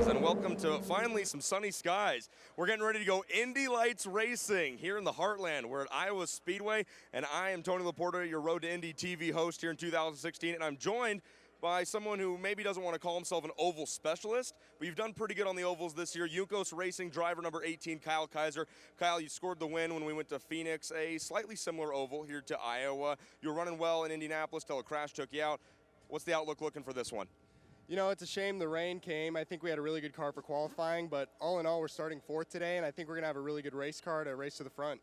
And welcome to finally some sunny skies. We're getting ready to go Indy Lights Racing here in the Heartland. We're at Iowa Speedway, and I am Tony Laporta, your Road to Indy TV host here in 2016, and I'm joined by someone who maybe doesn't want to call himself an oval specialist, but you've done pretty good on the ovals this year. Juncos Racing driver number 18, Kyle Kaiser. Kyle, you scored the win when we went to Phoenix, a slightly similar oval here to Iowa. You were running well in Indianapolis till a crash took you out. What's the outlook looking for this one? You know, it's a shame the rain came. I think we had a really good car for qualifying, but all in all, we're starting fourth today, and I think we're going to have a really good race car to race to the front.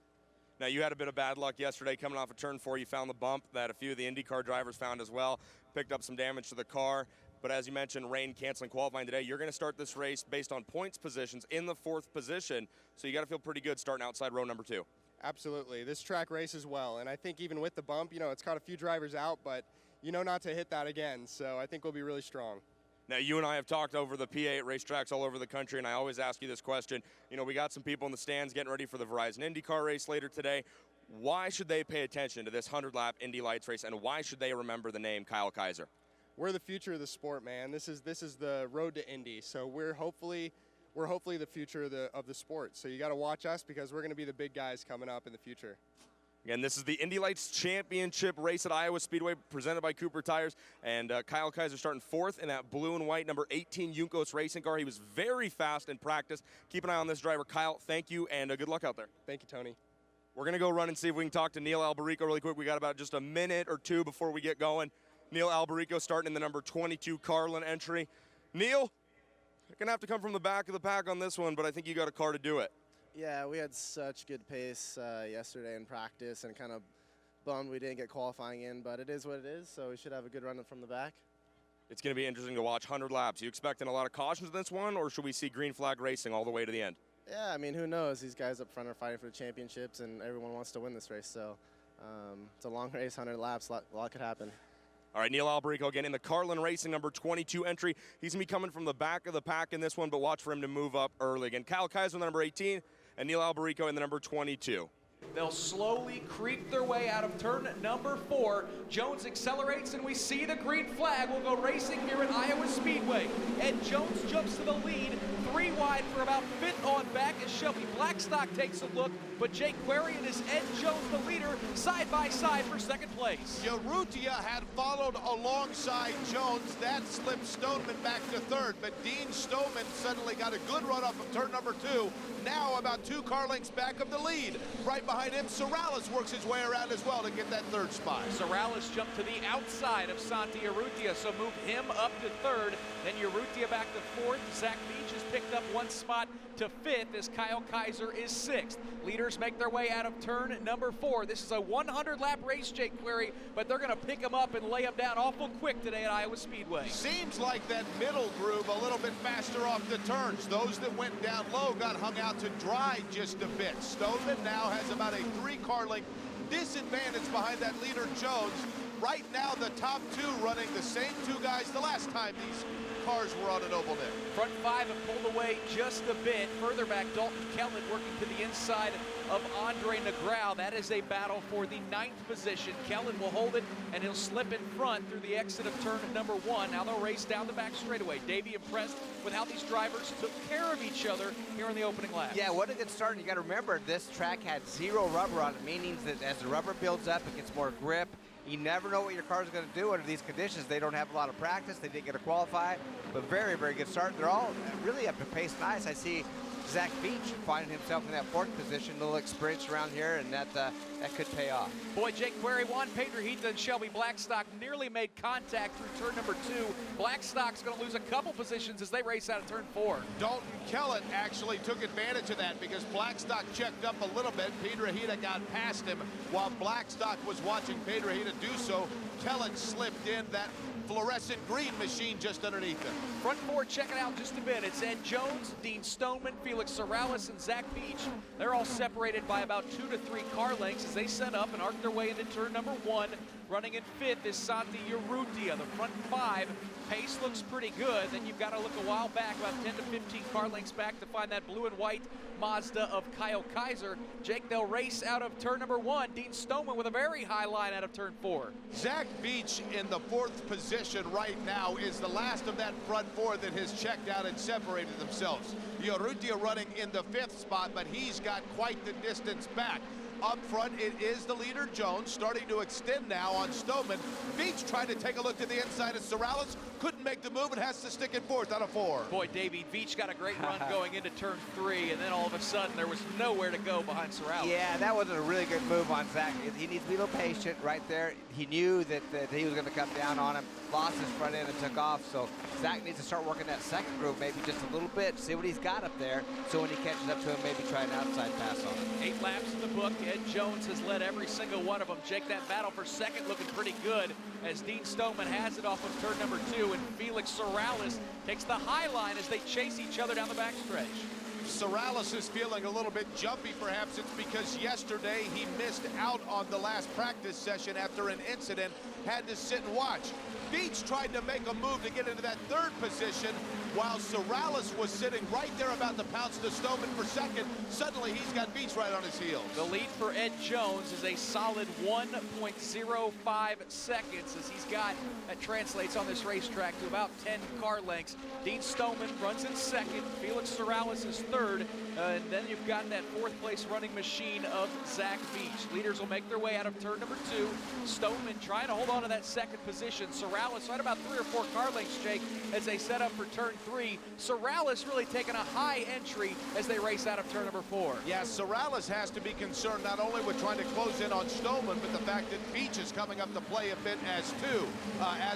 Now, you had a bit of bad luck yesterday coming off of turn 4. You found the bump that a few of the IndyCar drivers found as well, picked up some damage to the car. But as you mentioned, rain canceling qualifying today. You're going to start this race based on points positions in the 4th position, so you got to feel pretty good starting outside row number 2. Absolutely. This track races well, and I think even with the bump, you know, it's caught a few drivers out, but you know not to hit that again, so I think we'll be really strong. Now, you and I have talked over the PA at racetracks all over the country, and I always ask you this question. You know, we got some people in the stands getting ready for the Verizon IndyCar race later today. Why should they pay attention to this 100-lap Indy Lights race, and why should they remember the name Kyle Kaiser? We're the future of the sport, man. This is the road to Indy, so we're hopefully the future of the sport. So you got to watch us because we're going to be the big guys coming up in the future. Again, this is the Indy Lights Championship race at Iowa Speedway presented by Cooper Tires. And Kyle Kaiser starting 4th in that blue and white number 18 Juncos racing car. He was very fast in practice. Keep an eye on this driver. Kyle, thank you, and good luck out there. Thank you, Tony. We're going to go run and see if we can talk to Neil Alberico really quick. We got about just a minute or two before we get going. Neil Alberico starting in the number 22 Carlin entry. Neil, you're going to have to come from the back of the pack on this one, but I think you got a car to do it. Yeah, we had such good pace yesterday in practice, and kind of bummed we didn't get qualifying in, but it is what it is, so we should have a good run from the back. It's going to be interesting to watch 100 laps. You expecting a lot of cautions in this one, or should we see green flag racing all the way to the end? Yeah, I mean, who knows? These guys up front are fighting for the championships, and everyone wants to win this race, so it's a long race, 100 laps, a lot could happen. All right, Neil Alberico again in the Carlin Racing number 22 entry. He's going to be coming from the back of the pack in this one, but watch for him to move up early. Again, Kyle Kaiser, the number 18, and Neil Alberico in the number 22. They'll slowly creep their way out of turn number 4. Jones accelerates, and we see the green flag. We'll go racing here at Iowa Speedway. Ed Jones jumps to the lead, 3 wide for about 5th on back as Shelby Blackstock takes a look, but Jake Querian is Ed Jones the leader, side by side for 2nd place. Urrutia had followed alongside Jones. That slipped Stoneman back to 3rd, but Dean Stoneman suddenly got a good run off of turn number 2. Now about 2 car lengths back of the lead. Right behind him, Sorales works his way around as well to get that 3rd spot. Sorales jumped to the outside of Santi Urrutia, so move him up to 3rd. Then Urrutia back to 4th. Zach Beach has picked up 1 spot to 5th as Kyle Kaiser is 6th. Leaders make their way out of turn number 4. This is a 100-lap race, Jake Query, but they're going to pick him up and lay him down awful quick today at Iowa Speedway. Seems like that middle groove a little bit faster off the turns. Those that went down low got hung out to dry just a bit. Stoneman now has about a 3-car length disadvantage behind that leader Jones. Right now, the top 2 running the same 2 guys the last time these cars were on an oval there. Front 5 have pulled away just a bit. Further back, Dalton Kellen working to the inside of Andre Negrao. That is a battle for the 9th position. Kellen will hold it, and he'll slip in front through the exit of turn number 1. Now they'll race down the back straightaway. Davey impressed with how these drivers took care of each other here in the opening lap. Yeah, what a good start. And you got to remember, this track had 0 rubber on it, meaning that as the rubber builds up, it gets more grip. You never know what your car is going to do under these conditions. They don't have a lot of practice. They didn't get to qualify, but very, very good start. They're all really up to pace nice. I see Zach Beach finding himself in that 4th position, a little experience around here, and that could pay off. Boy, Jake Query, Juan Pedro Hita, and Shelby Blackstock nearly made contact through turn number 2. Blackstock's going to lose a couple positions as they race out of turn 4. Dalton Kellen actually took advantage of that because Blackstock checked up a little bit. Pedro Hita got past him while Blackstock was watching Pedro Hita do so. Kellen slipped in that fluorescent green machine just underneath him. Front 4, check it out just a bit. It's Ed Jones, Dean Stoneman, Felix Sorales, and Zach Beach. They're all separated by about 2 to 3 car lengths as they set up and arc their way into turn number 1. Running in 5th is Santi Urrutia. The front 5, pace looks pretty good. Then you've got to look a while back, about 10 to 15 car lengths back, to find that blue and white Mazda of Kyle Kaiser. Jake, they'll race out of turn number 1. Dean Stoneman with a very high line out of turn 4. Zach Beach in the 4th position right now is the last of that front 4 that has checked out and separated themselves. Urrutia running in the 5th spot, but he's got quite the distance back. Up front, it is the leader, Jones, starting to extend now on Stoneman. Beach trying to take a look to the inside of Sorales. Couldn't make the move and has to stick in 4th out of 4. Boy, Davey, Beach got a great run going into turn 3, and then all of a sudden there was nowhere to go behind Sorales. Yeah, that wasn't a really good move on Zach. He needs to be a little patient right there. He knew that he was going to come down on him, lost his front end and took off. So Zach needs to start working that second groove maybe just a little bit, see what he's got up there, so when he catches up to him, maybe try an outside pass on him. 8 laps in the book. Ed Jones has led every single one of them. Jake, that battle for second looking pretty good as Dean Stoneman has it off of turn number 2, and Felix Sorales takes the high line as they chase each other down the backstretch. Sorales is feeling a little bit jumpy. Perhaps it's because yesterday he missed out on the last practice session after an incident, had to sit and watch. Beach tried to make a move to get into that 3rd position while Sorales was sitting right there about to pounce to Stoneman for second. Suddenly he's got Beach right on his heels. The lead for Ed Jones is a solid 1.05 seconds as he's got, that translates on this racetrack to about 10 car lengths. Dean Stoneman runs in 2nd, Felix Sorales is 3rd, and then you've got that 4th place running machine of Zach Beach. Leaders will make their way out of turn number 2. Stoneman trying to hold on to that 2nd position. Sorales right about 3 or 4 car lengths, Jake, as they set up for turn 3. Sorales really taking a high entry as they race out of turn number 4. Yeah, Sorales has to be concerned not only with trying to close in on Stoneman, but the fact that Beach is coming up to play a bit as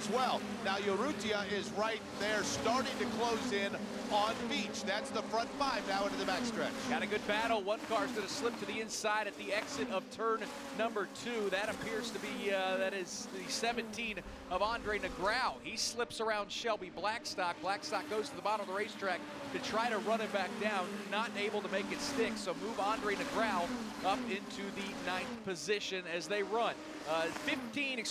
well. Now Urrutia is right there starting to close in on Beach. That's the front 5 now into the backstretch. Got a good battle. One car's going to slip to the inside at the exit of turn number 2. That appears to be, that is the 17 of Andre Negrau. He slips around Shelby Blackstock. Blackstock goes to the bottom of the racetrack to try to run it back down, not able to make it stick. So move Andre Negrau up into the 9th position as they run. 13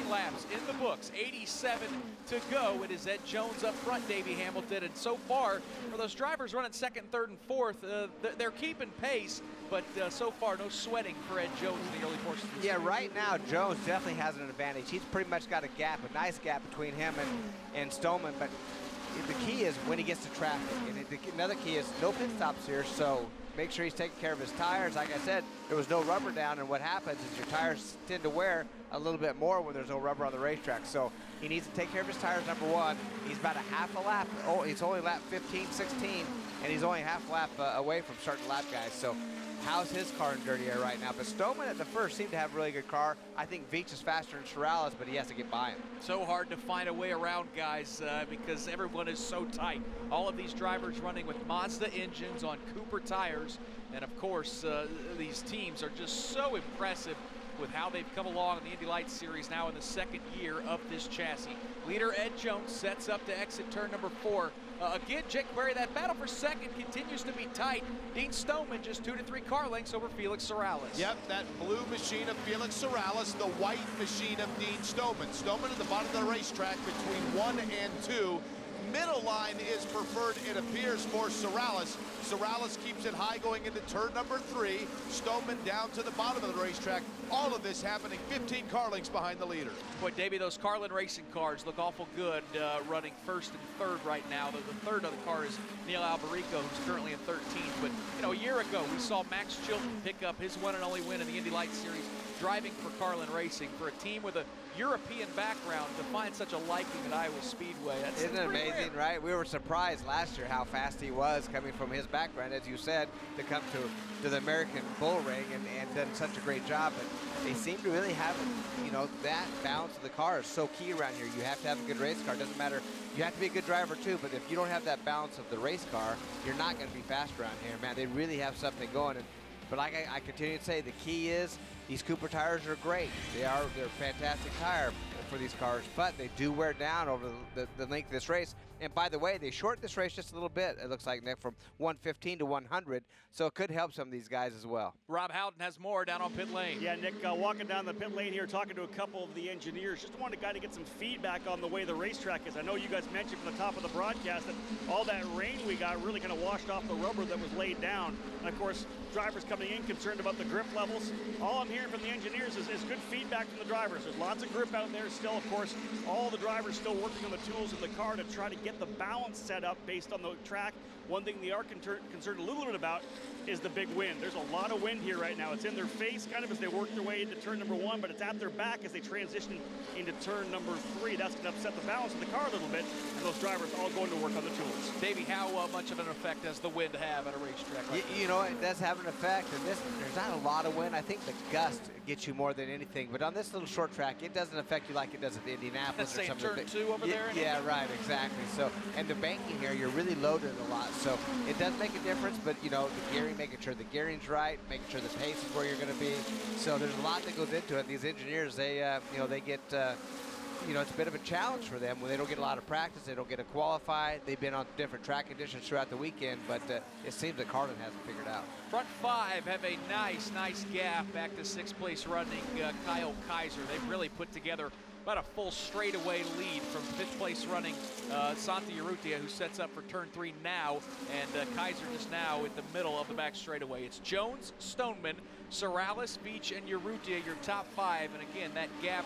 laps in the books, 87 to go. It is Ed Jones up front, Davey Hamilton, and so far for those drivers running 2nd, 3rd, and 4th, they're keeping pace, but so far no sweating for Ed Jones in the early portions of the season. Right now Jones definitely has an advantage. He's pretty much got a gap, a nice gap between him and Stoneman, but the key is when he gets to traffic. And another key is no pit stops here, so make sure he's taking care of his tires. Like I said, there was no rubber down, and what happens is your tires tend to wear a little bit more when there's no rubber on the racetrack. So he needs to take care of his tires, number 1. He's about a half a lap. Oh, he's only lap 15, 16, and he's only half a lap away from starting lap, guys. So how's his car in dirty air right now? But Stoneman at the first seemed to have a really good car. I think Veach is faster than Sorales, but he has to get by him. So hard to find a way around, guys, because everyone is so tight. All of these drivers running with Mazda engines on Cooper tires. And of course, these teams are just so impressive with how they've come along in the Indy Lights Series now in the 2nd year of this chassis. Leader Ed Jones sets up to exit turn number 4. Again, Jake Berry, that battle for second continues to be tight. Dean Stoneman just 2 to 3 car lengths over Felix Sorales. Yep, that blue machine of Felix Sorales, the white machine of Dean Stoneman. Stoneman at the bottom of the racetrack between 1 and 2. Middle line is preferred, it appears, for Sorales. Sorales keeps it high going into turn number 3. Stoneman down to the bottom of the racetrack. All of this happening 15 car lengths behind the leader. Boy, Davey, those Carlin Racing cars look awful good running 1st and 3rd right now. The 3rd of the car is Neil Alberico, who's currently in 13th. But, you know, a year ago, we saw Max Chilton pick up his one and only win in the Indy Lights Series, driving for Carlin Racing. For a team with a European background to find such a liking at Iowa Speedway. Isn't it amazing, right? We were surprised last year how fast he was coming from his background, as you said, to come to the American bull ring and done such a great job. But they seem to really have, you know, that balance of the car is so key around here. You have to have a good race car. It doesn't matter. You have to be a good driver too, but if you don't have that balance of the race car, you're not going to be fast around here, man. They really have something going. But like I continue to say, the key is these Cooper tires are great. They're a fantastic tire. for these cars, but they do wear down over the length of this race. And by the way, they shortened this race just a little bit, it looks like, Nick, from 115 to 100, so it could help some of these guys as well. Rob Houghton has more down on pit lane. Yeah, Nick, walking down the pit lane here, talking to a couple of the engineers, just wanted to kind of get some feedback on the way the racetrack is. I know you guys mentioned from the top of the broadcast that all that rain we got really kind of washed off the rubber that was laid down. And of course, drivers coming in concerned about the grip levels. All I'm hearing from the engineers is good feedback from the drivers. There's lots of grip out there still. Of course, all the drivers still working on the tools in the car to try to get the balance set up based on the track. One thing they are concerned a little bit about is the big wind. There's a lot of wind here right now. It's in their face kind of as they work their way into turn number 1, but it's at their back as they transition into turn number 3. That's going to upset the balance of the car a little bit, and those drivers all going to work on the tools. Davey, how much of an effect does the wind have at a racetrack like this? You know, it does have an effect, and there's not a lot of wind. I think the gust gets you more than anything, but on this little short track, it doesn't affect you like it does at Indianapolis. Let's say turn 2 over there. Yeah, right, exactly. So, and the banking here, you're really loaded a lot, so it does make a difference. But you know, the gearing, making sure the gearing's right, making sure the pace is where you're going to be. So there's a lot that goes into it. These engineers, they they get. It's a bit of a challenge for them when they don't get a lot of practice, they don't get to qualify. They've been on different track conditions throughout the weekend, but it seems that Carlin hasn't figured out. Front 5 have a nice gap back to 6th place running Kyle Kaiser. They've really put together about a full straightaway lead from 5th place running Santi Urrutia, who sets up for turn 3 now, and Kaiser just now at the middle of the back straightaway. It's Jones, Stoneman, Sorales, Beach, and Urrutia, your top 5. And again, that gap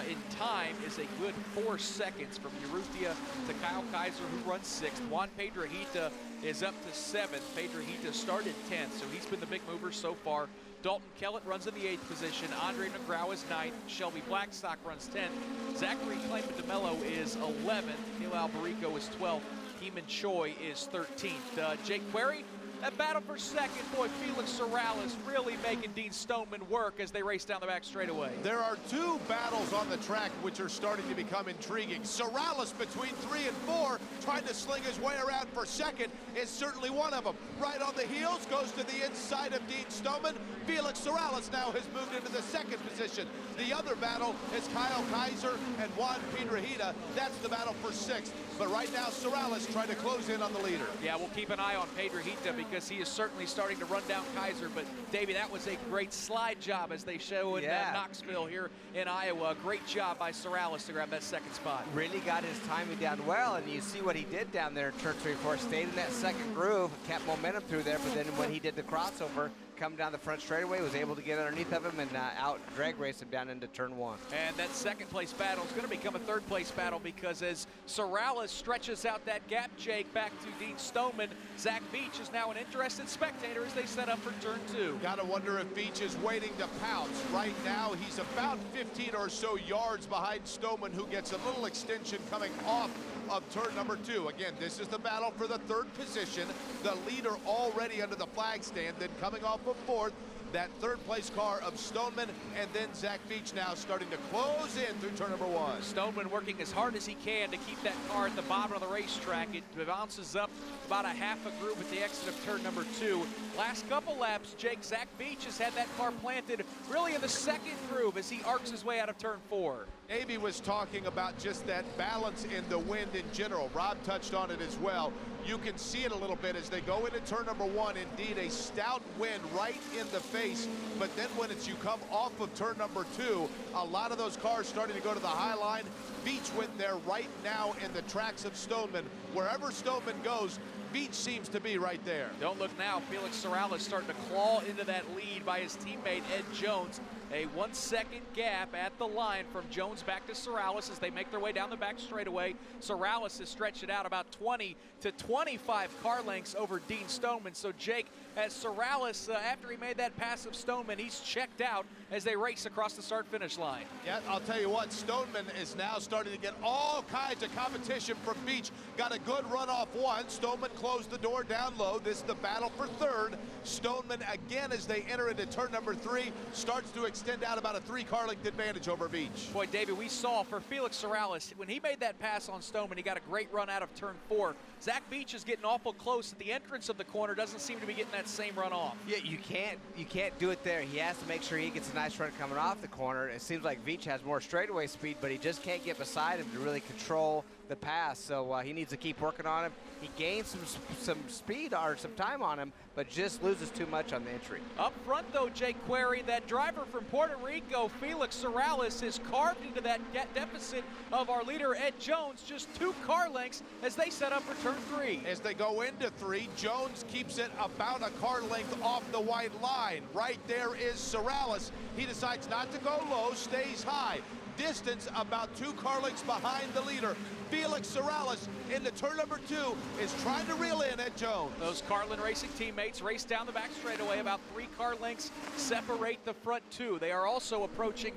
in time is a good 4 seconds from Urrutia to Kyle Kaiser, who runs 6th. Juan Pedrahita is up to 7th. Pedrahita started 10th, so he's been the big mover so far. Dalton Kellett runs in the 8th position. Andre Negrau is 9th. Shelby Blackstock runs 10th. Zachary Clayton DeMello is 11th. Neil Albarico is 12th. Heeman Choi is 13th. Jake Query, that battle for 2nd, boy, Felix Sorales really making Dean Stoneman work as they race down the back straightaway. There are 2 battles on the track which are starting to become intriguing. Sorales between 3 and 4, trying to sling his way around for 2nd, is certainly one of them. Right on the heels, goes to the inside of Dean Stoneman. Felix Sorales now has moved into the 2nd position. The other battle is Kyle Kaiser and Juan Pedrahita. That's the battle for 6th. But right now, Sorales trying to close in on the leader. Yeah, we'll keep an eye on Pedrahita because he is certainly starting to run down Kaiser. But, Davey, that was a great slide job as they show in Knoxville here in Iowa. Great job by Sorales to grab that 2nd spot. Really got his timing down well, and you see what he did down there in turn 3 4. Stayed in that 2nd groove, kept momentum through there, but then when he did the crossover, come down the front straightaway, was able to get underneath of him and out drag race him down into turn 1. And that 2nd place battle is going to become a 3rd place battle because as Sorales stretches out that gap, Jake, back to Dean Stoneman, Zach Beach is now an interested spectator as they set up for turn 2. Gotta wonder if Beach is waiting to pounce. Right now, he's about 15 or so yards behind Stoneman, who gets a little extension coming off of turn number 2. Again, this is the battle for the 3rd position. The leader already under the flag stand, then coming off of 4th, that 3rd place car of Stoneman, and then Zach Beach now starting to close in through turn number 1. Stoneman working as hard as he can to keep that car at the bottom of the racetrack. It bounces up about a half a groove at the exit of turn number 2. Last couple laps, Zach Beach has had that car planted really in the 2nd groove as he arcs his way out of turn 4. Davey was talking about just that balance in the wind in general. Rob touched on it as well. You can see it a little bit as they go into turn number 1. Indeed, a stout wind right in the face. But then when you come off of turn number 2, a lot of those cars starting to go to the high line. Beach went there right now in the tracks of Stoneman. Wherever Stoneman goes, Beach seems to be right there. Don't look now. Felix Sorales starting to claw into that lead by his teammate Ed Jones. A 1 second gap at the line from Jones back to Sorales as they make their way down the back straightaway. Sorales has stretched it out about 20 to 25 car lengths over Dean Stoneman. So Jake, as Sorales, after he made that pass of Stoneman, he's checked out as they race across the start-finish line. Yeah, I'll tell you what, Stoneman is now starting to get all kinds of competition from Beach. Got a good run off 1. Stoneman closed the door down low. This is the battle for 3rd. Stoneman again as they enter into turn number 3 starts to extend out about a 3 car length advantage over Beach. Boy, David, we saw for Felix Sorales, when he made that pass on Stoneman, he got a great run out of turn 4. Zach Beach is getting awful close at the entrance of the corner, doesn't seem to be getting that that same run off. Yeah, you can't do it there. He has to make sure he gets a nice run coming off the corner. It seems like Veach has more straightaway speed, but he just can't get beside him to really control the pass. So he needs to keep working on him. He gains some speed or some time on him, but just loses too much on the entry. Up front, though, Jake Query, that driver from Puerto Rico, Felix Sorales, is carved into that deficit of our leader, Ed Jones, just 2 car lengths as they set up for turn 3. As they go into 3, Jones keeps it about a car length off the white line. Right there is Sorales. He decides not to go low, stays high. Distance about 2 car lengths behind the leader. Felix Sorales into turn number 2 is trying to reel in Ed Jones. Those Carlin Racing teammates race down the back straightaway. About 3 car lengths separate the front 2. They are also approaching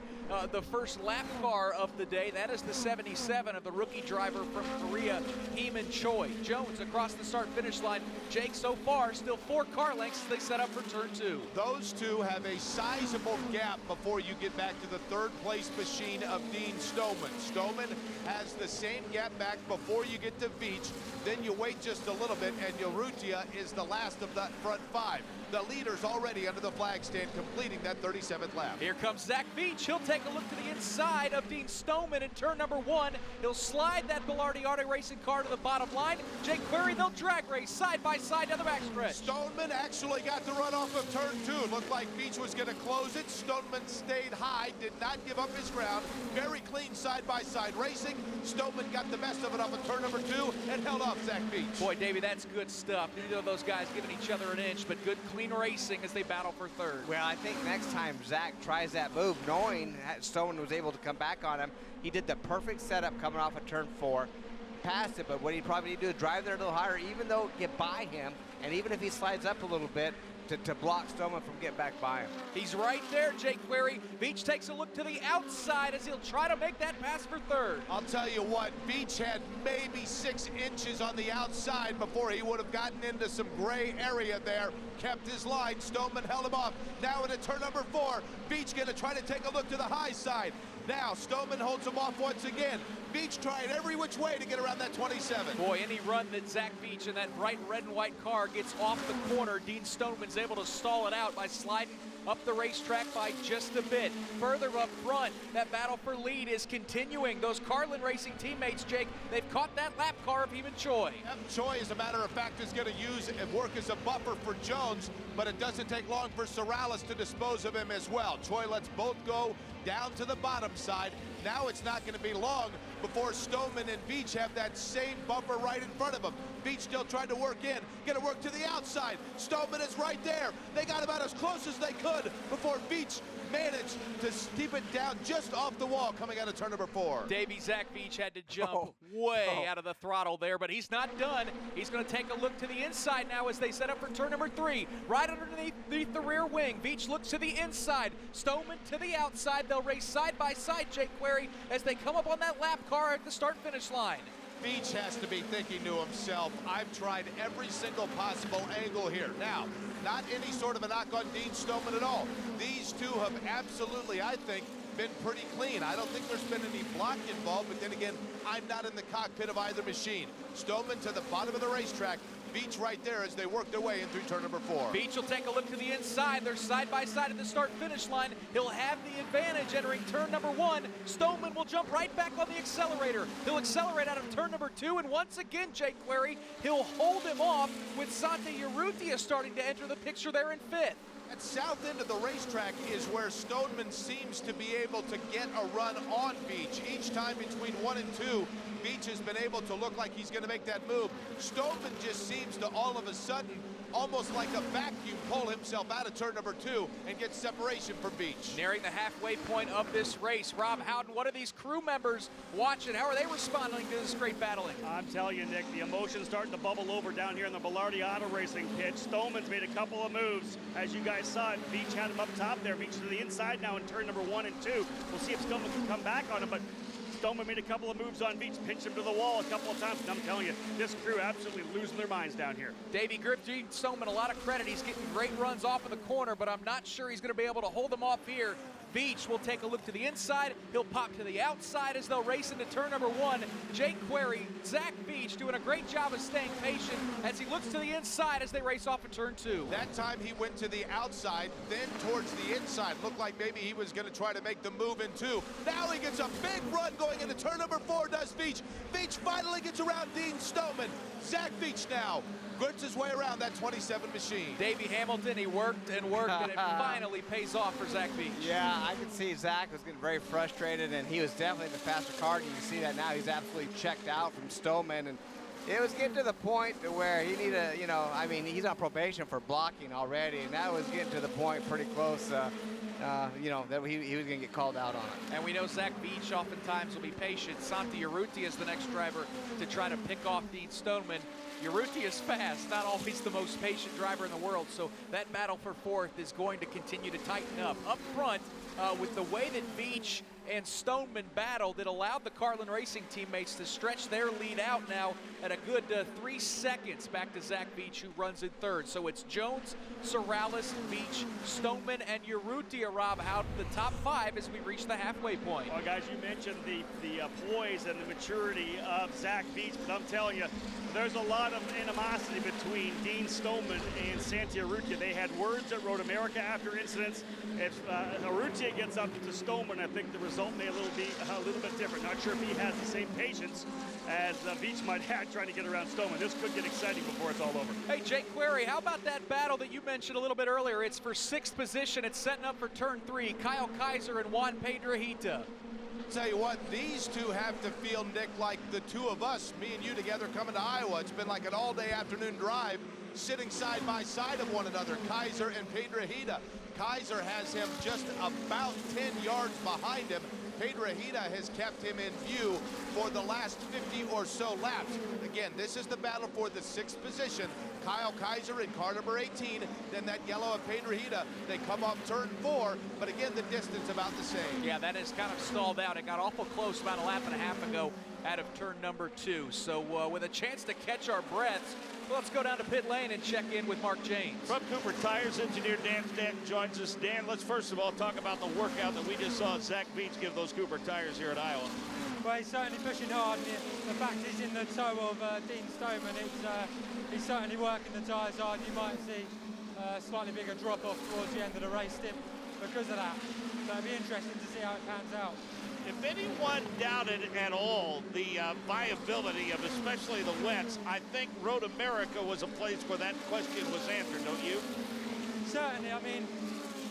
the first lap car of the day. That is the 77 of the rookie driver from Korea, Heeman Choi. Jones across the start-finish line. Jake, so far, still 4 car lengths as they set up for turn 2. Those 2 have a sizable gap before you get back to the 3rd place machine of Dean Stoneman. Stoneman has the same gap back before you get to Veach. Then you wait just a little bit, and Urrutia is the last of that front 5. The leader's already under the flag stand, completing that 37th lap. Here comes Zach Veach. He'll take a look to the inside of Dean Stoneman in turn number 1. He'll slide that Bilardi Auto Racing car to the bottom line. Jake Query, they'll drag race side by side down the backstretch. Stoneman actually got the run off of turn 2. It looked like Veach was going to close it. Stoneman stayed high, did not give up his ground. Very clean side-by-side racing. Stoneman got the best of it off of turn number 2 and held off Zach Veach. Boy, Davey, that's good stuff. Neither of those guys giving each other an inch, but good, clean racing as they battle for 3rd. Well, I think next time Zach tries that move, knowing Stoneman was able to come back on him, he did the perfect setup coming off of turn 4. Passed it, but what he probably need to do is drive there a little higher, even though get by him, and even if he slides up a little bit, to block Stoneman from getting back by him. He's right there, Jake Query. Veach takes a look to the outside as he'll try to make that pass for 3rd. I'll tell you what, Veach had maybe 6 inches on the outside before he would have gotten into some gray area there. Kept his line. Stoneman held him off. Now into turn number 4. Veach going to try to take a look to the high side. Now Stoneman holds him off once again. Veach trying every which way to get around that 27. Boy, any run that Zach Veach in that bright red and white car gets off the corner, Dean Stoneman's able to stall it out by sliding up the racetrack by just a bit. Further up front, that battle for lead is continuing. Those Carlin Racing teammates, Jake, they've caught that lap car of Heeman Choi. Yep, Choi, as a matter of fact, is going to use and work as a buffer for Jones, but it doesn't take long for Sorales to dispose of him as well. Choi lets both go down to the bottom side. Now it's not going to be long before Stoneman and Veach have that same bumper right in front of them. Veach still trying to work in, going to work to the outside. Stoneman is right there. They got about as close as they could before Veach managed to keep it down just off the wall coming out of turn number 4. Davey, Zach Veach had to jump way out of the throttle there, but he's not done. He's going to take a look to the inside now as they set up for turn number 3. Right underneath the rear wing. Veach looks to the inside. Stoneman to the outside. They'll race side by side, Jake Query, as they come up on that lap car at the start-finish line. Veach has to be thinking to himself, I've tried every single possible angle here. Now, not any sort of a knock on Dean Stoneman at all. These 2 have absolutely, I think, been pretty clean. I don't think there's been any block involved, but then again, I'm not in the cockpit of either machine. Stoneman to the bottom of the racetrack. Veach right there as they work their way in through turn number 4. Veach will take a look to the inside. They're side by side at the start-finish line. He'll have the advantage entering turn number 1. Stoneman will jump right back on the accelerator. He'll accelerate out of turn number 2, and once again, Jake Query, he'll hold him off with Santi Urrutia starting to enter the picture there in 5th. At south end of the racetrack is where Stoneman seems to be able to get a run on Veach. Each time between 1 and 2, Veach has been able to look like he's going to make that move. Stoneman just seems to all of a sudden, almost like a vacuum, pull himself out of turn number 2 and get separation from Veach. Nearing the halfway point of this race, Rob Howden, what are these crew members watching? How are they responding to this great battling? I'm telling you, Nick, the emotion's starting to bubble over down here in the Bilardi Auto Racing pit. Stoneman's made a couple of moves. As you guys saw it, Veach had him up top there. Veach to the inside now in turn number 1 and 2. We'll see if Stoneman can come back on him, but Stoneman made a couple of moves on Veach, pinched him to the wall a couple of times, and I'm telling you, this crew absolutely losing their minds down here. Davey, give Dean Stoneman a lot of credit. He's getting great runs off of the corner, but I'm not sure he's going to be able to hold them off here. Veach will take a look to the inside. He'll pop to the outside as they'll race into turn number 1. Jake Query, Zach Veach doing a great job of staying patient as he looks to the inside as they race off of turn 2. That time he went to the outside, then towards the inside. Looked like maybe he was going to try to make the move in 2. Now he gets a big run going into turn number 4, does Veach. Veach finally gets around Dean Stoneman. Zach Veach now gets his way around that 27 machine. Davey Hamilton, he worked and worked, and it finally pays off for Zach Veach. Yeah, I could see Zach was getting very frustrated, and he was definitely the faster car. You can see that now. He's absolutely checked out from Stoneman, and it was getting to the point to where he needed, you know, I mean, he's on probation for blocking already, and that was getting to the point pretty close, you know, that he was going to get called out on it. And we know Zach Veach oftentimes will be patient. Santi Urrutia is the next driver to try to pick off Dean Stoneman. Urrutia is fast, not always the most patient driver in the world, so that battle for 4th is going to continue to tighten up. Up front, with the way that Veach and Stoneman battled, it allowed the Carlin Racing teammates to stretch their lead out now at a good 3 seconds back to Zach Veach, who runs in 3rd. So it's Jones, Sorales, Veach, Stoneman, and Urrutia, Rob, out of the top 5 as we reach the halfway point. Well, guys, you mentioned the poise and the maturity of Zach Veach, but I'm telling you, there's a lot of animosity between Dean Stoneman and Santi Urrutia. They had words at Road America after incidents. If Urrutia gets up to Stoneman, I think the result may be a little bit different. Not sure if he has the same patience as Veach might have trying to get around Stoneman. This could get exciting before it's all over. Hey, Jake Query, how about that battle that you mentioned a little bit earlier? It's for 6th position. It's setting up for turn 3. Kyle Kaiser and Juan Pedrahita. Tell you what, these two have to feel, Nick, like the two of us, me and you together coming to Iowa. It's been like an all-day afternoon drive, sitting side by side of one another, Kaiser and Pedrahita. Kaiser has him just about 10 yards behind him. Pedrahita has kept him in view for the last 50 or so laps. Again, this is the battle for the 6th position. Kyle Kaiser in car number 18, then that yellow of Pedrahita. They come up turn 4, but again, the distance about the same. Yeah, that has kind of stalled out. It got awful close about a lap and a half ago out of turn number 2. So with a chance to catch our breaths, let's go down to pit lane and check in with Mark James. From Cooper Tires, engineer Dan Stanton joins us. Dan, let's first of all talk about the workout that we just saw Zach Veach give those Cooper Tires here at Iowa. Well, he's certainly pushing hard. The fact he's in the toe of Dean Stoneman, he's certainly working the tyres hard. You might see a slightly bigger drop-off towards the end of the race because of that. So it'll be interesting to see how it pans out. If anyone doubted at all the viability of especially the wets, I think Road America was a place where that question was answered, don't you? Certainly. I mean,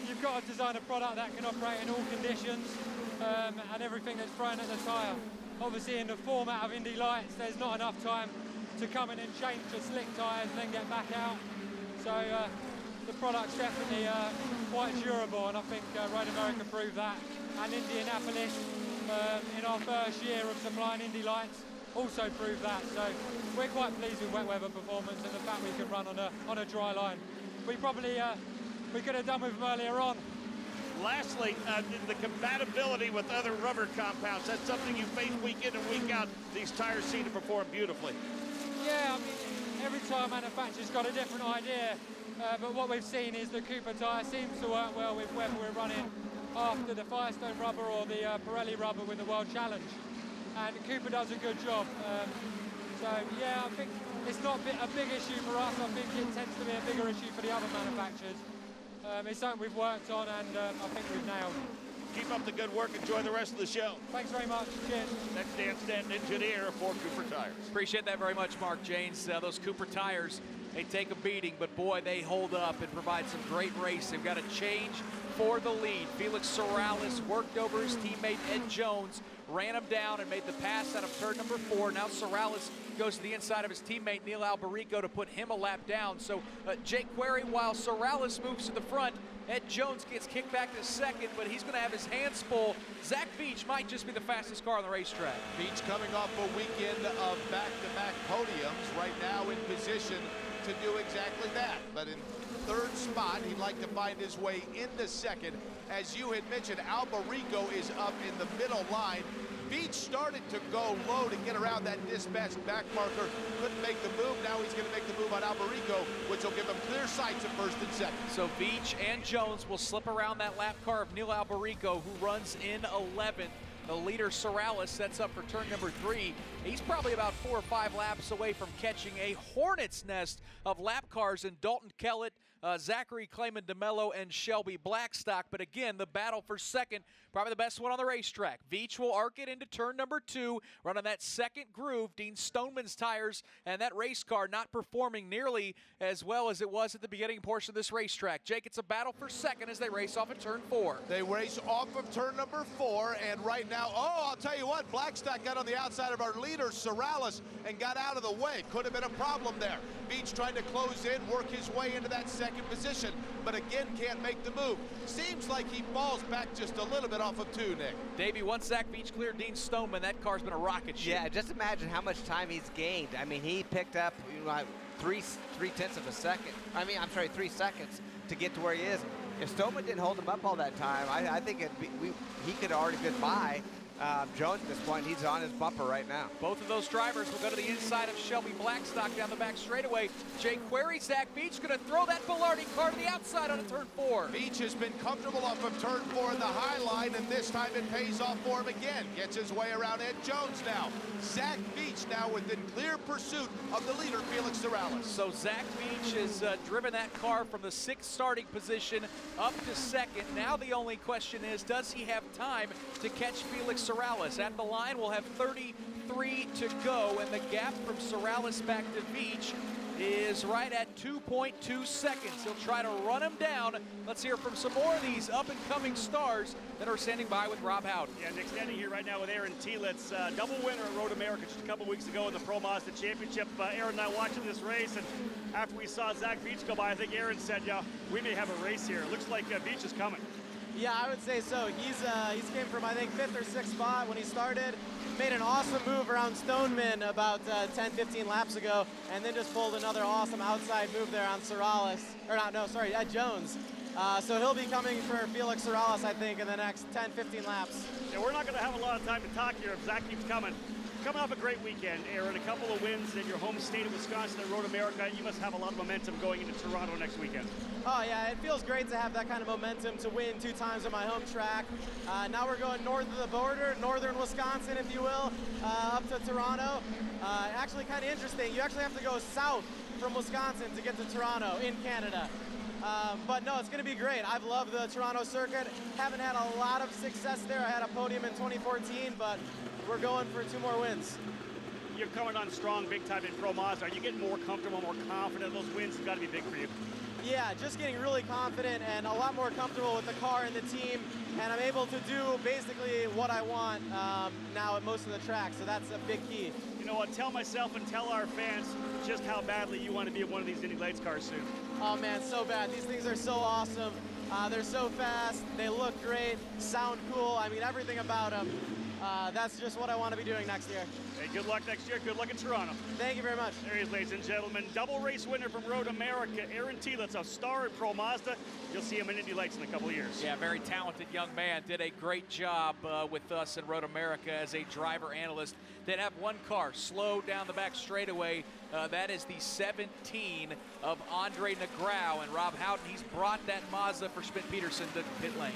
you've got to design a product that can operate in all conditions and everything that's thrown at the tyre. Obviously, in the format of Indy Lights, there's not enough time to come in and change the slick tyres and then get back out. So the product's definitely quite durable, and I think Road America proved that. And Indianapolis, in our first year of supplying Indy Lights, also proved that. So we're quite pleased with wet weather performance and the fact we can run on a dry line. We probably we could have done with them earlier on. Lastly, the compatibility with other rubber compounds, that's something you face week in and week out. These tires seem to perform beautifully. Yeah, I mean, every tire manufacturer's got a different idea, but what we've seen is the Cooper tyre seems to work well with whether we're running after the Firestone rubber or the Pirelli rubber with the World Challenge. And Cooper does a good job. So, yeah, I think it's not a big issue for us. I think it tends to be a bigger issue for the other manufacturers. It's something we've worked on, and I think we've nailed. Keep up the good work. Enjoy the rest of the show. Thanks very much. Cheers. That's Dan Stanton, engineer for Cooper Tires. Appreciate that very much, Mark James. Those Cooper Tires, they take a beating, but boy, they hold up and provide some great race. They've got a change for the lead. Felix Sorales worked over his teammate Ed Jones, ran him down and made the pass out of turn number 4. Now Sorales goes to the inside of his teammate Neil Alberico to put him a lap down. So Jake Query, while Sorales moves to the front, Ed Jones gets kicked back to second, but he's going to have his hands full. Zach Veach might just be the fastest car on the racetrack. Veach coming off a weekend of back-to-back podiums, right now in position to do exactly that. But in 3rd spot, he'd like to find his way into 2nd. As you had mentioned, Alberico is up in the middle line. Beach started to go low to get around that dispatched back marker. Couldn't make the move. Now he's going to make the move on Alberico, which will give him clear sights at first and second. So Beach and Jones will slip around that lap car of Neil Alberico, who runs in 11th. The leader, Sorales, sets up for turn number 3. He's probably about 4 or 5 laps away from catching a hornet's nest of lap cars in Dalton Kellett, Zachary Clayman DeMello, and Shelby Blackstock. But again, the battle for second, probably the best one on the racetrack. Veach will arc it into turn number 2, run on that second groove. Dean Stoneman's tires and that race car not performing nearly as well as it was at the beginning portion of this racetrack. Jake, it's a battle for second as they race off at turn 4. They race off of turn number 4, and right now, I'll tell you what, Blackstock got on the outside of our leader, Sorales, and got out of the way. Could have been a problem there. Beach trying to close in, work his way into that second position, but again can't make the move. Seems like he falls back just a little bit off of 2, Nick. Davey, once Zach Beach cleared Dean Stoneman, that car's been a rocket ship. Yeah, just imagine how much time he's gained. I mean, he picked up 3 tenths of a second. I'm sorry, 3 seconds to get to where he is. If Stoneman didn't hold him up all that time, I think he could have already been by Jones at this point. He's on his bumper right now. Both of those drivers will go to the inside of Shelby Blackstock down the back straightaway. Jake Query, Zach Beach going to throw that Velarde car to the outside on turn 4. Beach has been comfortable off of turn 4 in the high line, and this time it pays off for him again. Gets his way around Ed Jones now. Zach Beach now within clear pursuit of the leader, Felix Sorales. So Zach Beach has driven that car from the 6th starting position up to 2nd. Now the only question is, does he have time to catch Felix Sorales? At the line, we'll have 33 to go, and the gap from Sorales back to Beach is right at 2.2 seconds. He'll try to run him down. Let's hear from some more of these up-and-coming stars that are standing by with Rob Howden. Yeah, Nick, standing here right now with Aaron Telitz, double winner at Road America just a couple weeks ago in the Pro Mazda Championship. Aaron and I watching this race, and after we saw Zach Beach go by, I think Aaron said, yeah, we may have a race here. It looks like Beach is coming. Yeah, I would say so. He's came from, I think, 5th or 6th spot when he started. Made an awesome move around Stoneman about 10, 15 laps ago, and then just pulled another awesome outside move there on Ed Jones. So he'll be coming for Felix Sorales, I think, in the next 10, 15 laps. Yeah, we're not going to have a lot of time to talk here if Zach keeps coming. Coming off a great weekend, Aaron, a couple of wins in your home state of Wisconsin at Road America. You must have a lot of momentum going into Toronto next weekend. Oh yeah, it feels great to have that kind of momentum to win 2 times on my home track. Now we're going north of the border, northern Wisconsin, if you will, up to Toronto. Actually kind of interesting. You actually have to go south from Wisconsin to get to Toronto in Canada. But no, it's going to be great. I've loved the Toronto circuit. Haven't had a lot of success there. I had a podium in 2014, but we're going for 2 more wins. You're coming on strong big time in Pro Mazda. Are you getting more comfortable, more confident? Those wins have got to be big for you. Yeah, just getting really confident and a lot more comfortable with the car and the team, and I'm able to do basically what I want now at most of the track, so that's a big key. You know what, tell myself and tell our fans just how badly you want to be in one of these Indy Lights cars soon. Oh man, so bad. These things are so awesome. They're so fast, they look great, sound cool, I mean everything about them. That's just what I want to be doing next year. Hey, good luck next year. Good luck in Toronto. Thank you very much. There he is, ladies and gentlemen. Double race winner from Road America, Aaron Telitz, a star at Pro Mazda. You'll see him in Indy Lights in a couple of years. Yeah, very talented young man. Did a great job with us in Road America as a driver analyst. Did have one car slow down the back straightaway. That is the 17 of Andre Negrao. And Rob Howden, he's brought that Mazda for Schmidt Peterson to pit lane.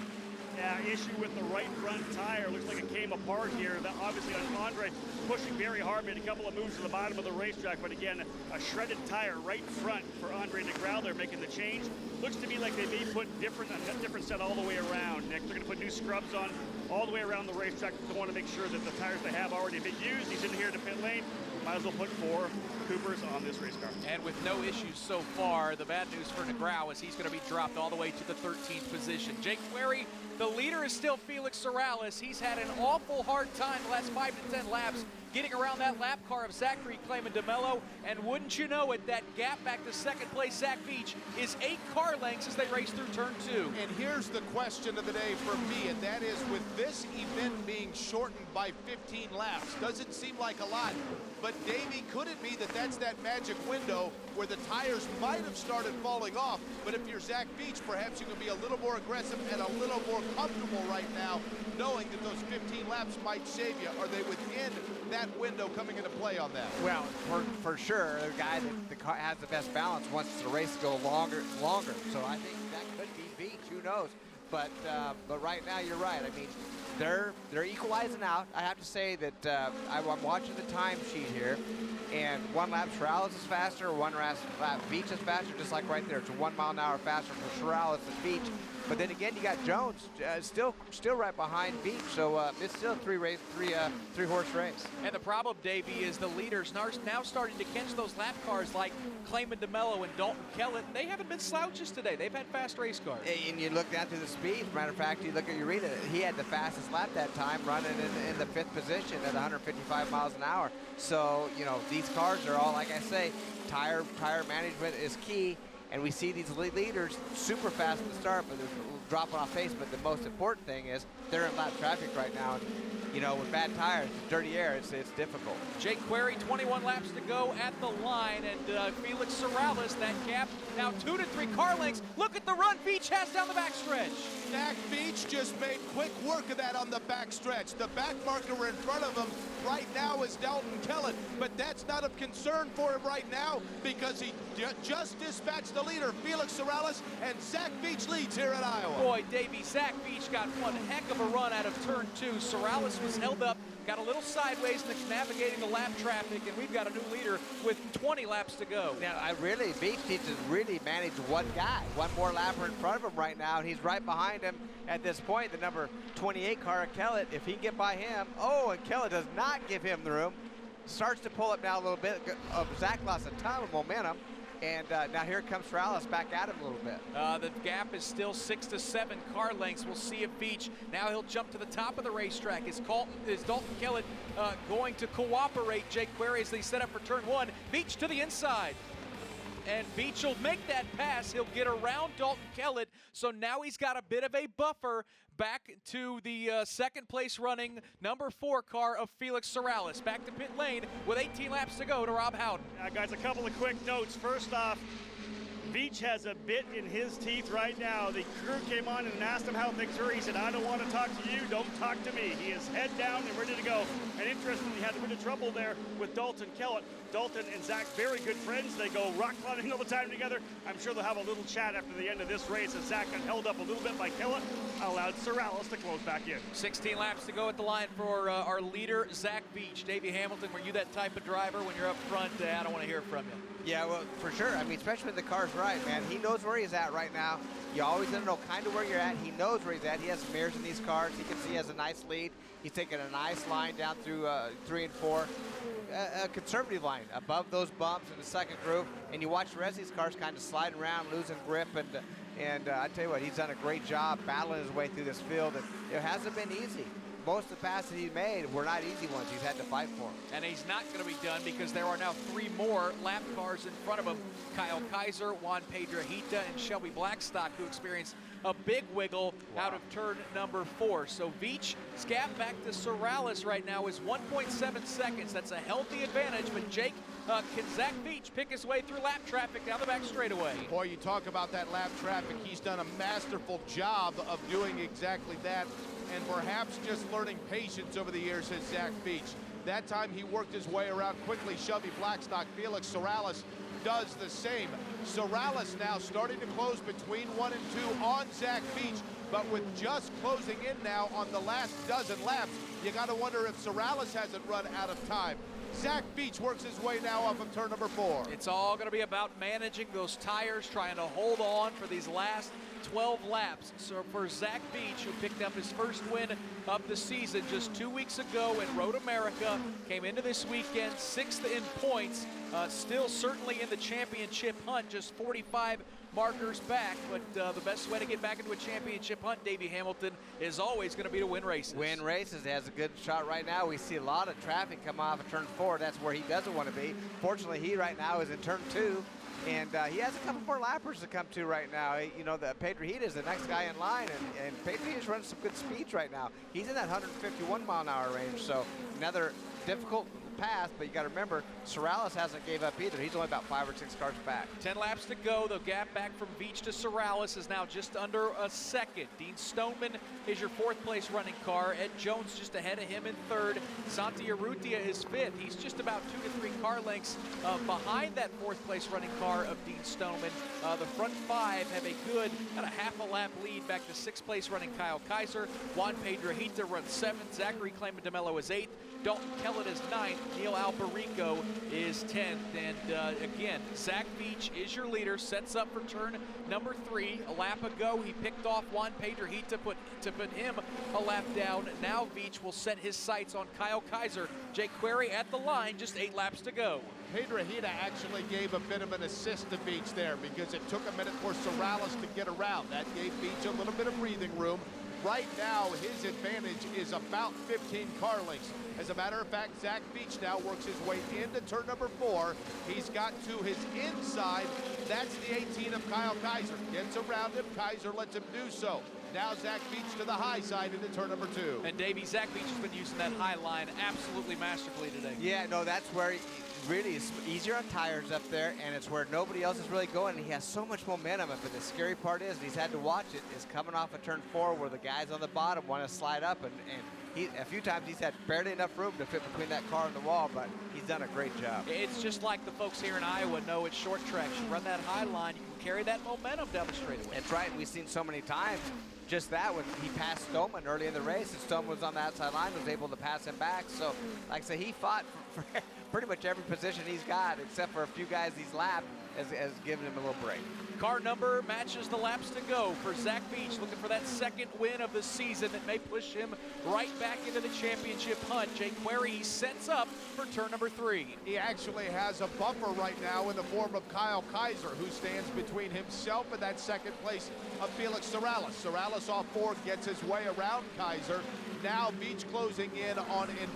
Yeah, issue with the right front tire. Looks like it came apart here. That obviously on Andre pushing very hard, made a couple of moves to the bottom of the racetrack, but again, a shredded tire right front for Andre Negrao. They're making the change. Looks to me like they may put a different set all the way around, Nick. They're going to put new scrubs on all the way around the racetrack. They want to make sure that the tires they have already been used. He's in here to pit lane. Might as well put 4 Coopers on this race car. And with no issues so far, the bad news for Negrao is he's going to be dropped all the way to the 13th position. Jake Query, the leader, is still Felix Sorales. He's had an awful hard time the last 5 to 10 laps getting around that lap car of Zachary Clayman DeMello. And wouldn't you know it, that gap back to second place, Zach Beach, is 8 car lengths as they race through turn 2. And here's the question of the day for me, and that is, with this event being shortened by 15 laps, doesn't seem like a lot, but Davey, could it be that that's that magic window where the tires might have started falling off, but if you're Zach Beach, perhaps you can be a little more aggressive and a little more comfortable right now knowing that those 15 laps might save you? Are they within that window coming into play on that? Well, for sure, the guy that the car has the best balance wants the race to go longer. So I think that could be Beach. Who knows? But right now, you're right. I mean, they're equalizing out. I have to say that I'm watching the timesheet here, and one lap Sorales is faster, one lap Beach is faster, just like right there. It's 1 mile an hour faster for Sorales than Beach. But then again, you got Jones still right behind Beach, so it's still a three-horse race. And the problem, Davey, is the leaders now starting to catch those lap cars like Clayman DeMello and Dalton Kellett. They haven't been slouches today. They've had fast race cars. And you look down to the speed. Matter of fact, you look at Ureta. He had the fastest lap that time, running in the 5th position at 155 miles an hour. So, you know, these cars are all, like I say, tire management is key. And we see these leaders super fast at the start, but they're dropping off pace. But the most important thing is they're in lap traffic right now. And, you know, with bad tires, dirty air, it's difficult. Jake Query, 21 laps to go at the line, and Felix Sorales, that gap now 2 to 3 car lengths. Look at the run Beach has down the backstretch. Zach Beach just made quick work of that on the backstretch. The back marker in front of him right now is Dalton Kellett, but that's not of concern for him right now because he just dispatched the leader, Felix Sorales, and Zach Beach leads here at Iowa. Boy, Davey, Zach Beach got one heck of a run out of turn 2. Sorales was held up, got a little sideways navigating the lap traffic, and we've got a new leader with 20 laps to go. Now, Beach needs to really manage one guy. One more lapper in front of him right now, and he's right behind him at this point, the number 28 car, Kellett. If he can get by him, and Kellett does not give him the room. Starts to pull up now a little bit. Zach lost a ton of momentum. And now here comes Sorales back at him a little bit. The gap is still 6 to 7 car lengths. We'll see if Beach, now he'll jump to the top of the racetrack. Is Dalton Kellett going to cooperate? Jake Query as they set up for turn 1. Beach to the inside. And Beach will make that pass. He'll get around Dalton Kellett. So now he's got a bit of a buffer back to the second place running number 4 car of Felix Sorales. Back to pit lane with 18 laps to go to Rob Howden. Guys, a couple of quick notes. First off, Beach has a bit in his teeth right now. The crew came on and asked him how things were. He said, I don't want to talk to you, don't talk to me. He is head down and ready to go. And interestingly, he had a bit of trouble there with Dalton Kellett. Dalton and Zach, very good friends. They go rock climbing all the time together. I'm sure they'll have a little chat after the end of this race as Zach got held up a little bit by Kellett, allowed Sorales to close back in. 16 laps to go at the line for our leader, Zach Beach. Davey Hamilton, were you that type of driver when you're up front? I don't want to hear from you. Yeah, well, for sure. I mean, especially when the car's right, man. He knows where he's at right now. You always want to know kind of where you're at. He knows where he's at. He has mirrors in these cars. He can see he has a nice lead. He's taking a nice line down through 3 and 4. A conservative line above those bumps in the second group. And you watch the rest of these cars kind of sliding around, losing grip. And I tell you what, he's done a great job battling his way through this field. And it hasn't been easy. Most of the passes he made were not easy ones. He's had to fight for them. And he's not going to be done because there are now 3 more lap cars in front of him. Kyle Kaiser, Juan Pedrahita, and Shelby Blackstock, who experienced a big wiggle out of turn number 4. So Beach's gap back to Sorales right now is 1.7 seconds. That's a healthy advantage, but Jake, can Zach Beach pick his way through lap traffic down the back straightaway? Boy, you talk about that lap traffic. He's done a masterful job of doing exactly that, and perhaps just learning patience over the years as Zach Beach. That time he worked his way around quickly. Shelby Blackstock, Felix Sorales does the same. Sorales now starting to close between 1 and 2 on Zach Beach, but with just closing in now on the last dozen laps, you got to wonder if Sorales hasn't run out of time. Zach Beach works his way now off of turn number 4. It's all going to be about managing those tires, trying to hold on for these last 12 laps. So for Zach Beach, who picked up his first win of the season just 2 weeks ago in Road America, came into this weekend 6th in points, still certainly in the championship hunt, just 45 markers back, but the best way to get back into a championship hunt, Davey Hamilton, is always going to be to win races. Win races. He has a good shot right now. We see a lot of traffic come off of turn 4. That's where he doesn't want to be. Fortunately, he right now is in turn 2. And he has a couple more lappers to come to right now. You know, the Pedrahita is the next guy in line, and Pedrahita's running some good speeds right now. He's in that 151 mile an hour range, so another difficult pass, but you got to remember, Sorales hasn't gave up either. He's only about 5 or 6 cars back. 10 laps to go. The gap back from Veach to Sorales is now just under a second. Dean Stoneman is your 4th place running car. Ed Jones just ahead of him in 3rd. Santi Urrutia is 5th. He's just about 2 to 3 car lengths behind that 4th place running car of Dean Stoneman. The front 5 have a good about a half a lap lead back to 6th place running Kyle Kaiser. Juan Pedrahita runs 7th. Zachary Clayman DeMello is 8th. Dalton Kellett is 9th. Neil Alberico is 10th. And again, Zach Veach is your leader, sets up for turn number 3. A lap ago, he picked off Juan Pedrahita to put him a lap down. Now Veach will set his sights on Kyle Kaiser. Jake Query at the line, just 8 laps to go. Pedrahita actually gave a bit of an assist to Veach there because it took a minute for Sorales to get around. That gave Veach a little bit of breathing room. Right now, his advantage is about 15 car lengths. As a matter of fact, Zach Veach now works his way into turn number 4. He's got to his inside. That's the 18 of Kyle Kaiser. Gets around him. Kaiser lets him do so. Now Zach Veach to the high side into turn number 2. And Davey, Zach Veach has been using that high line absolutely masterfully today. Yeah, no, that's where he really is easier on tires up there, and it's where nobody else is really going. And he has so much momentum. But the scary part is, and he's had to watch it, is coming off of turn 4 where the guys on the bottom want to slide up, and a few times he's had barely enough room to fit between that car and the wall, but he's done a great job. It's just like the folks here in Iowa know it's short tracks. You run that high line, you can carry that momentum down the straightaway. That's right. We've seen so many times just that when he passed Stoneman early in the race, and Stoneman was on the outside line, was able to pass him back. So, like I say, he fought for pretty much every position he's got, except for a few guys he's lapped, has given him a little break. Car number matches the laps to go for Zach Veach, looking for that 2nd win of the season that may push him right back into the championship hunt. Jake Query sets up for turn number 3. He actually has a buffer right now in the form of Kyle Kaiser, who stands between himself and that 2nd place of Felix Sorales. Sorales off 4 gets his way around Kaiser. Now Veach closing in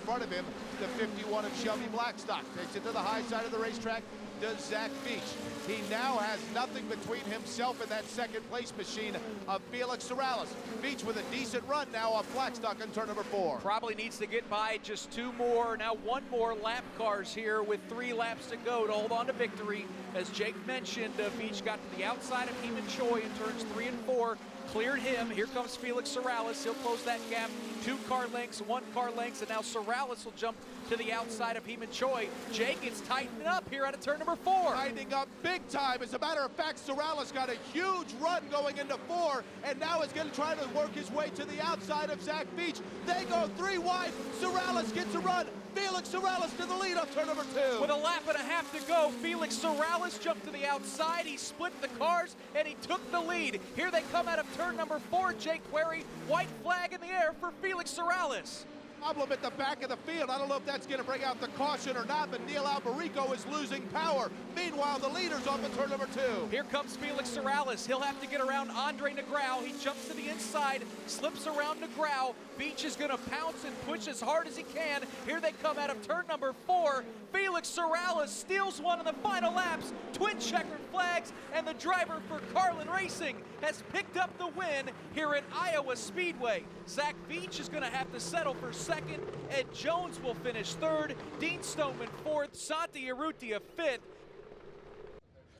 front of him, the 51 of Shelby Blackstock. Takes it to the high side of the racetrack. Does Zach Veach. He now has nothing between himself and that 2nd place machine of Felix Sorales. Veach with a decent run now off Blackstock on turn number 4. Probably needs to get by just 2 more, now 1 more lap cars here with 3 laps to go to hold on to victory. As Jake mentioned, Veach got to the outside of Heeman Choi in turns 3 and 4. Cleared him. Here comes Felix Sorales. He'll close that gap. 2 car lengths, 1 car lengths, and now Sorales will jump to the outside of Heeman Choi. Jake is tightening up here out of turn number 4. Tightening up big time. As a matter of fact, Sorales got a huge run going into 4, and now is going to try to work his way to the outside of Zach Veach. They go 3 wide. Sorales gets a run. Felix Sorales to the lead on turn number 2. With a lap and a half to go, Felix Sorales jumped to the outside. He split the cars, and he took the lead. Here they come out of turn number 4. Jake Query, white flag in the air for Felix Sorales. Problem at the back of the field. I don't know if that's going to bring out the caution or not, but Neil Alberico is losing power. Meanwhile, the leader's off at turn number 2. Here comes Felix Sorales. He'll have to get around Andre Negrao. He jumps to the inside, slips around Negrao. Veach is going to pounce and push as hard as he can. Here they come out of turn number 4. Felix Sorales steals one in the final laps. Twin checkered flags, and the driver for Carlin Racing has picked up the win here at Iowa Speedway. Zach Veach is going to have to settle for 2nd. Ed Jones will finish 3rd. Dean Stoneman 4th. Santi Urrutia 5th.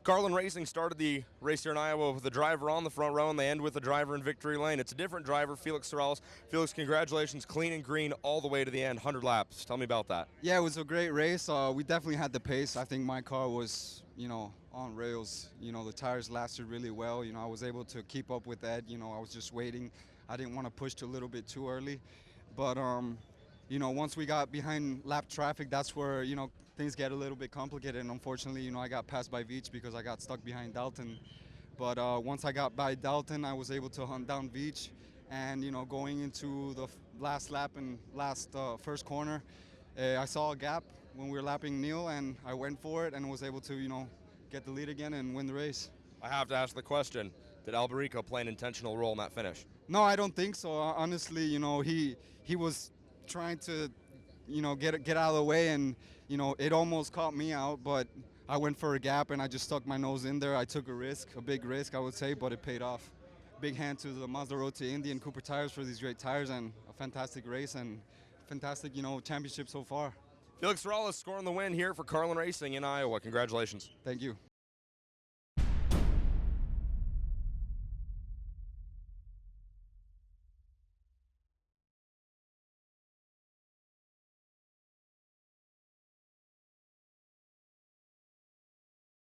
Carlin Racing started the race here in Iowa with the driver on the front row, and they end with the driver in victory lane. It's a different driver, Felix Sorales. Felix, congratulations, clean and green all the way to the end, 100 laps. Tell me about that. Yeah, it was a great race. We definitely had the pace. I think my car was, on rails. The tires lasted really well. I was able to keep up with Ed. I was just waiting. I didn't want to push a little bit too early. But, once we got behind lap traffic, that's where, things get a little bit complicated. And unfortunately, I got passed by Veach because I got stuck behind Dalton. But once I got by Dalton, I was able to hunt down Veach. And, going into the last lap and first corner, I saw a gap when we were lapping Neil, and I went for it and was able to, get the lead again and win the race. I have to ask the question, did Alberico play an intentional role in that finish? No, I don't think so. Honestly, he was trying to, get out of the way, and, it almost caught me out, but I went for a gap and I just stuck my nose in there. I took a big risk, I would say, but it paid off. Big hand to the Mazda Road to Indy and Cooper Tires for these great tires, and a fantastic race and fantastic, championship so far. Felix Morales scoring the win here for Carlin Racing in Iowa. Congratulations. Thank you.